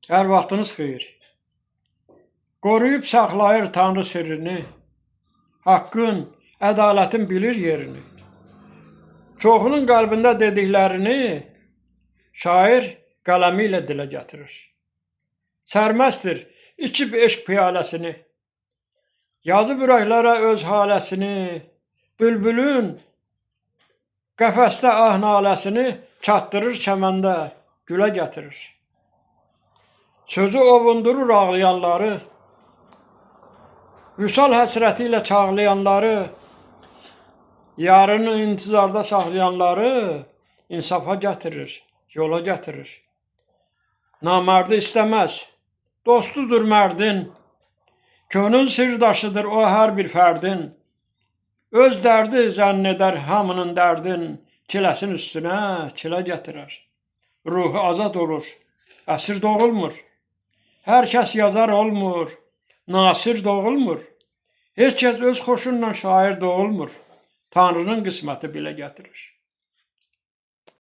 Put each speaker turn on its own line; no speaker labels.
Hər vaxtınız xeyir. Qoruyub saxlayır Tanrı sirrini, haqqın, ədalətin bilir yerini. Çoxunun qəlbində dediklərini şair qələmi ilə dilə gətirir. Sərməstdir, içib eşq piyaləsini, yazıb ürəklərə öz haləsini, bülbülün qəfəsdə ah naləsini çatdırır kəməndə, gülə gətirir. Sözü ovundurur ağlayanları, vüsal həsrəti ilə çağlayanları, yarını intizarda saxlayanları insafa gətirir, yola gətirir. Namərdi istəməz, dostudur mərdin, könül sirdaşıdır o hər bir fərdin. Öz dərdi zənn edər hamının dərdin, çiləsin üstünə çilə gətirər. Ruhu azad olur, əsir doğulmur. Hər kəs yazar olmur, nasir doğulmur. Heç kəs öz xoşunla şair doğulmur. Tanrının qisməti belə gətirir.